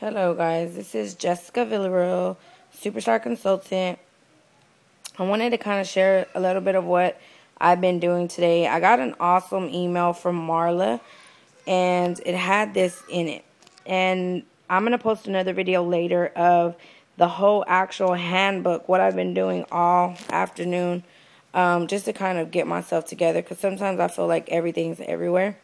Hello guys, this is Jessica Villarreal, Superstar Consultant. I wanted to kind of share a little bit of what I've been doing today. I got an awesome email from Marla and it had this in it. And I'm going to post another video later of the whole actual handbook, what I've been doing all afternoon, just to kind of get myself together because sometimes I feel like everything's everywhere.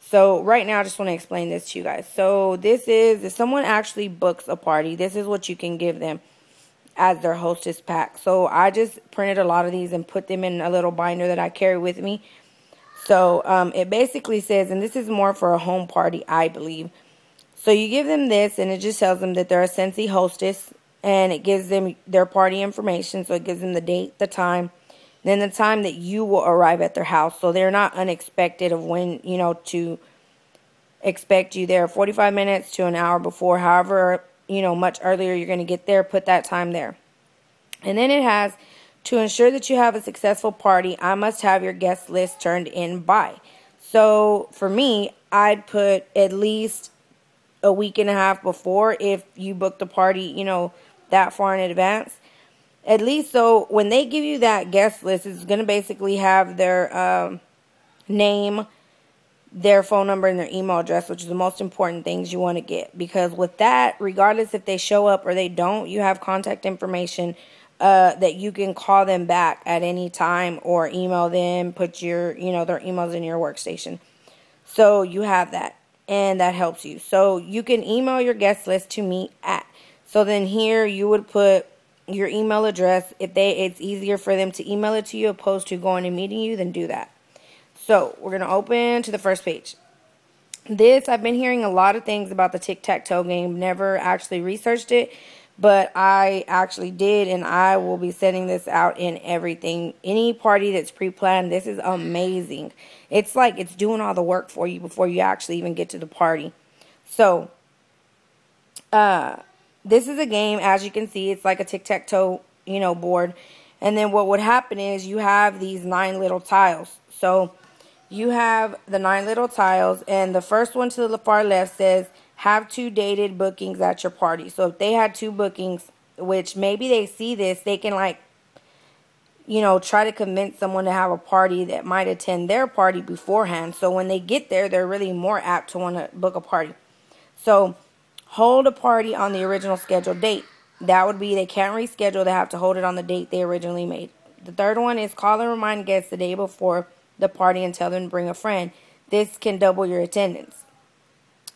So right now I just want to explain this to you guys. So this is, if someone actually books a party, this is what you can give them as their hostess pack. So I just printed a lot of these and put them in a little binder that I carry with me. So it basically says, and this is more for a home party, I believe. So you give them this and it just tells them that they're a Scentsy hostess and it gives them their party information. So it gives them the date, the time, then the time that you will arrive at their house. So they're not unexpected of when, to expect you there 45 minutes to an hour before. However, much earlier you're going to get there, put that time there. And then it has, to ensure that you have a successful party, I must have your guest list turned in by. So for me, I'd put at least a week and a half before if you booked the party, that far in advance. At least so when they give you that guest list, it's going to basically have their name, their phone number, and their email address, which is the most important things you want to get. Because with that, regardless if they show up or they don't, you have contact information that you can call them back at any time or email them, put your, their emails in your workstation. So you have that, and that helps you. So you can email your guest list to me at. So then here you would put your email address. If it's easier for them to email it to you opposed to going and meeting you, then do that. So we're going to open to the first page. I've been hearing a lot of things about the Tic-Tac-Toe Game. Never actually researched it, but I actually did, and I will be sending this out in everything. Any party that's pre-planned, this is amazing. It's like it's doing all the work for you before you actually even get to the party. So, this is a game, as you can see, it's like a tic-tac-toe, board. And then what would happen is you have these 9 little tiles. So you have the 9 little tiles, and the first one to the far left says, have 2 dated bookings at your party. So if they had 2 bookings, which maybe they see this, they can try to convince someone to have a party that might attend their party beforehand. So when they get there, they're really more apt to want to book a party. So hold a party on the original scheduled date. That would be they can't reschedule. They have to hold it on the date they originally made. The third one is call and remind guests the day before the party and tell them to bring a friend. This can double your attendance.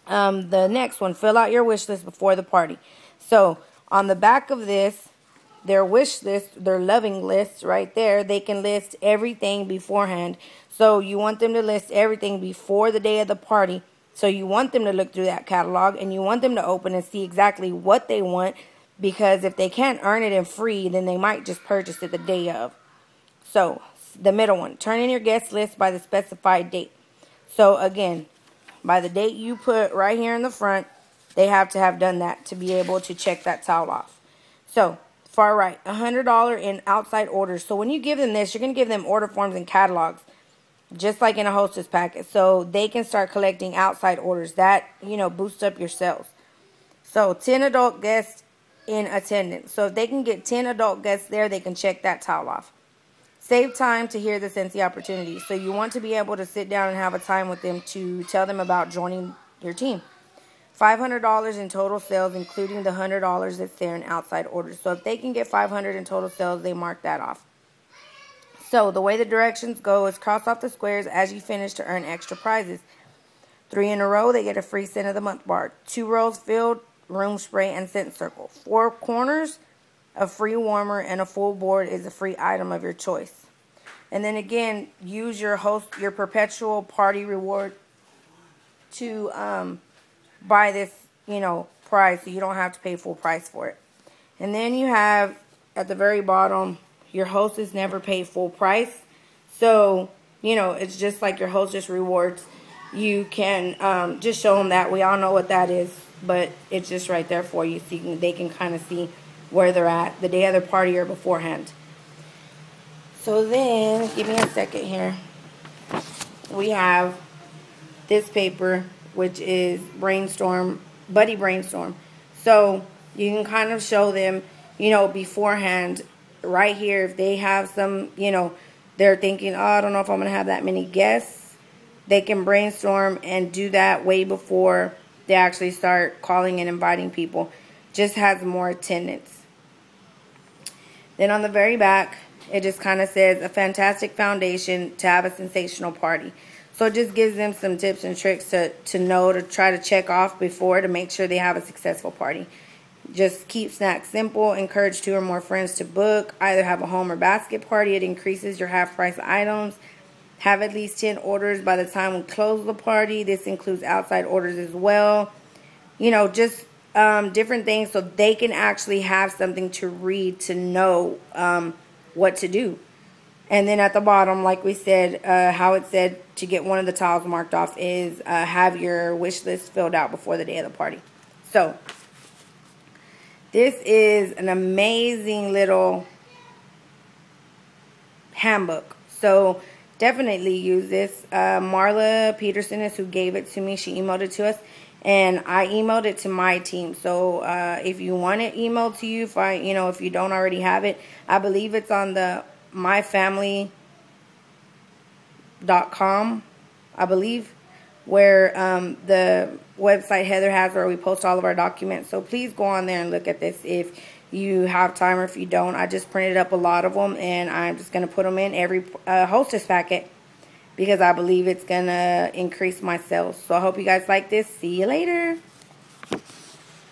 The next one, fill out your wish list before the party. So on the back of this, their wish list, their loving list right there, they can list everything beforehand. So you want them to list everything before the day of the party. So you want them to look through that catalog and you want them to open and see exactly what they want, because if they can't earn it in free, then they might just purchase it the day of. So the middle one, turn in your guest list by the specified date. So again, by the date you put right here in the front, they have to have done that to be able to check that tile off. So far right, $100 in outside orders. So when you give them this, you're going to give them order forms and catalogs, just like in a hostess packet, so they can start collecting outside orders. That, boosts up your sales. So 10 adult guests in attendance. So if they can get 10 adult guests there, they can check that tile off. Save time to hear the Scentsy opportunity. So you want to be able to sit down and have a time with them to tell them about joining your team. $500 in total sales, including the $100 that's there in outside orders. So if they can get $500 in total sales, they mark that off. So the way the directions go is cross off the squares as you finish to earn extra prizes. 3 in a row, they get a free scent of the month bar. 2 rows filled, room spray, and scent circle. 4 corners, a free warmer, and a full board is a free item of your choice. And then again, use your perpetual party reward to buy this, prize, so you don't have to pay full price for it. And then you have at the very bottom, your hostess never paid full price. So, it's just like your hostess rewards. You can just show them that. We all know what that is, but it's just right there for you, so they can kind of see where they're at the day of their party or beforehand. So then, give me a second here. We have this paper, which is Buddy Brainstorm. So you can kind of show them, you know, beforehand, right here, if they have some, you know, they're thinking, oh, I don't know if I'm going to have that many guests. They can brainstorm and do that way before they actually start calling and inviting people. Just has more attendance. Then on the very back, it just kind of says, a fantastic foundation to have a sensational party. So it just gives them some tips and tricks to know, to try to check off before, to make sure they have a successful party. Just keep snacks simple. Encourage 2 or more friends to book. Either have a home or basket party. It increases your half-price items. Have at least 10 orders by the time we close the party. This includes outside orders as well. You know, just different things so they can actually have something to read to know what to do. And then at the bottom, like we said, how it said to get one of the tiles marked off is have your wish list filled out before the day of the party. So this is an amazing little handbook. So definitely use this. Marla Peterson is who gave it to me. She emailed it to us. And I emailed it to my team. So if you want it emailed to you, if you don't already have it, I believe it's on the myfamily.com, I believe, where the website Heather has where we post all of our documents. So please go on there and look at this if you have time, or if you don't. I just printed up a lot of them, and I'm just going to put them in every Hostess packet because I believe it's going to increase my sales. So I hope you guys like this. See you later.